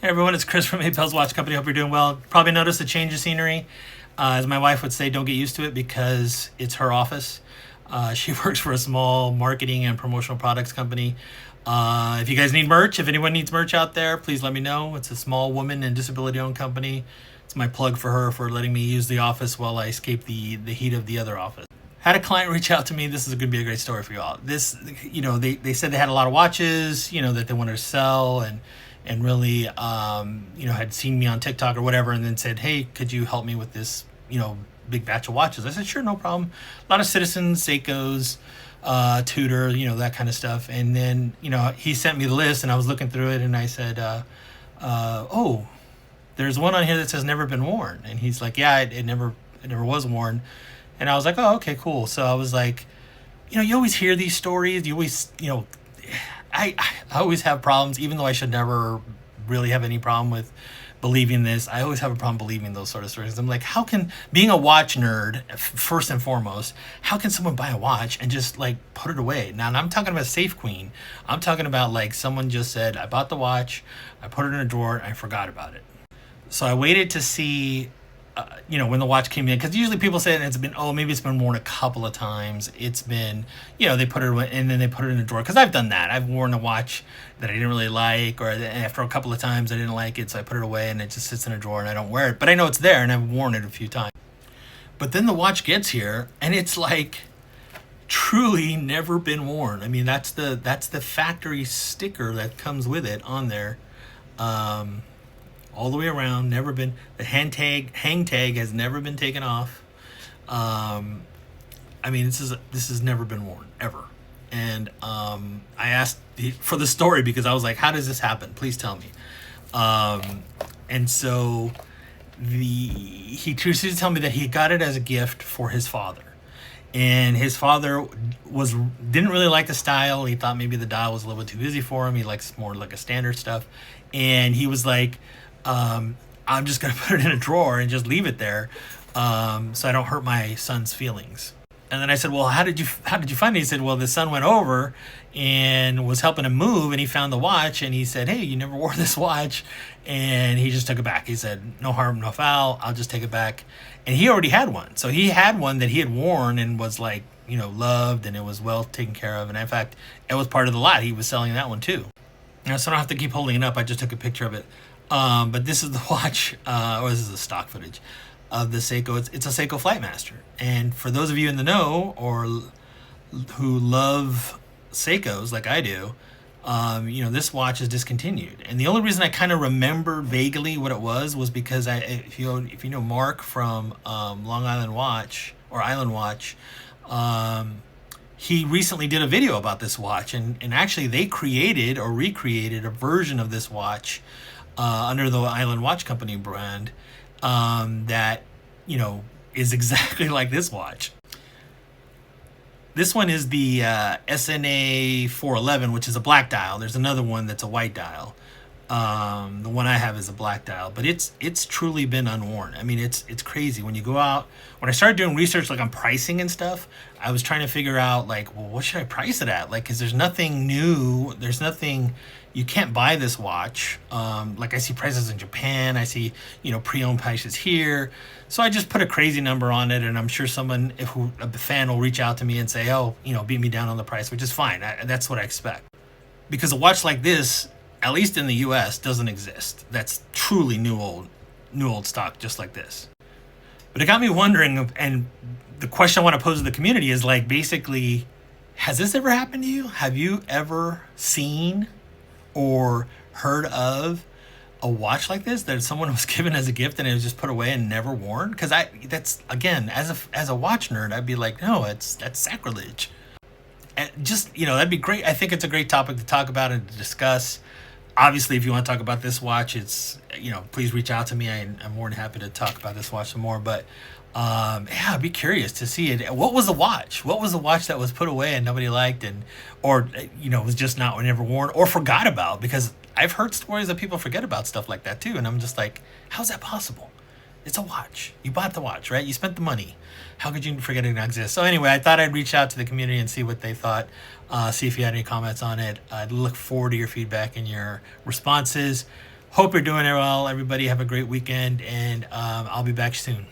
Hey everyone, it's Chris from Apel's Watch Company. Hope you're doing well. Probably noticed a change of scenery. As my wife would say, don't get used to it because it's her office. She works for a small marketing and promotional products company. If you guys need merch, if anyone needs merch out there, please let me know. It's a small woman and disability owned company. It's my plug for her for letting me use the office while I escape the heat of the other office. Had a client reach out to me. This is going to be a great story for you all. They said they had a lot of watches, that they wanted to sell, and really, had seen me on TikTok or whatever, and then said, "Hey, could you help me with this, big batch of watches?" I said, "Sure, no problem." A lot of Citizens, Seikos, Tudor, that kind of stuff. And then, he sent me the list, and I was looking through it, and I said, "Oh, there's one on here that says never been worn." And he's like, "Yeah, it never was worn." And I was like, "Oh, okay, cool." So I was like, you always hear these stories. You always, I always have problems, even though I should never really have any problem with believing this. I always have a problem believing those sort of stories. I'm like, how can, being a watch nerd, first and foremost, how can someone buy a watch and just like put it away? Now, and I'm talking about Safe Queen. I'm talking about like someone just said, I bought the watch, I put it in a drawer, and I forgot about it. So I waited to see, when the watch came in, because usually people say it's been, maybe it's been worn a couple of times. It's been, they put it away and then they put it in a drawer. Because I've done that. I've worn a watch that I didn't really like, or after a couple of times I didn't like it, so I put it away and it just sits in a drawer and I don't wear it. But I know it's there and I've worn it a few times. But then the watch gets here and it's like truly never been worn. I mean, that's the factory sticker that comes with it on there. All the way around, never been, the hang tag has never been taken off. I mean, this has never been worn ever. And I asked for the story because I was like, how does this happen? Please tell me. And so he chooses to tell me that he got it as a gift for his father. And his father didn't really like the style. He thought maybe the dial was a little bit too busy for him. He likes more like a standard stuff. And he was like, I'm just gonna put it in a drawer and just leave it there, so I don't hurt my son's feelings. And then I said, "Well, how did you find it?" He said, "Well, the son went over and was helping him move, and he found the watch, and he said, 'Hey, you never wore this watch,' and he just took it back. He said, 'No harm, no foul. I'll just take it back.'" And he already had one, so he had one that he had worn and was like, loved, and it was well taken care of. And in fact, it was part of the lot. He was selling that one too. Now, so I don't have to keep holding it up. I just took a picture of it. But this is the watch, or this is the stock footage of the Seiko. It's a Seiko Flightmaster. And for those of you in the know or who love Seikos like I do, this watch is discontinued. And the only reason I kind of remember vaguely what it was because if you know Mark from Long Island Watch or Island Watch, he recently did a video about this watch, and actually they created or recreated a version of this watch under the Island Watch Company brand that is exactly like this watch. This one is the SNA 411, which is a black dial. There's another one that's a white dial. The one I have is a black dial, but it's truly been unworn. I mean, it's crazy. When you go out, when I started doing research like on pricing and stuff, I was trying to figure out like, well, what should I price it at? Like, because there's nothing new. There's nothing. You can't buy this watch. Like I see prices in Japan. I see pre-owned prices here. So I just put a crazy number on it, and I'm sure someone, a fan, will reach out to me and say, "Oh, beat me down on the price," which is fine. That's what I expect, because a watch like this, at least in the U.S., doesn't exist. That's truly new old stock, just like this. But it got me wondering, and the question I want to pose to the community is like, basically, has this ever happened to you? Have you ever seen or heard of a watch like this that someone was given as a gift and it was just put away and never worn? Because that's again, as a watch nerd, I'd be like, no, that's sacrilege. And just that'd be great. I think it's a great topic to talk about and to discuss. Obviously, if you want to talk about this watch, it's please reach out to me. I'm more than happy to talk about this watch some more. But I'd be curious to see it. What was the watch? What was the watch that was put away and nobody liked, or was just not never worn or forgot about? Because I've heard stories that people forget about stuff like that too, and I'm just like, how's that possible? It's a watch. You bought the watch, right? You spent the money. How could you forget it exists? So anyway, I thought I'd reach out to the community and see what they thought. See if you had any comments on it. I'd look forward to your feedback and your responses. Hope you're doing well. Everybody have a great weekend, and I'll be back soon.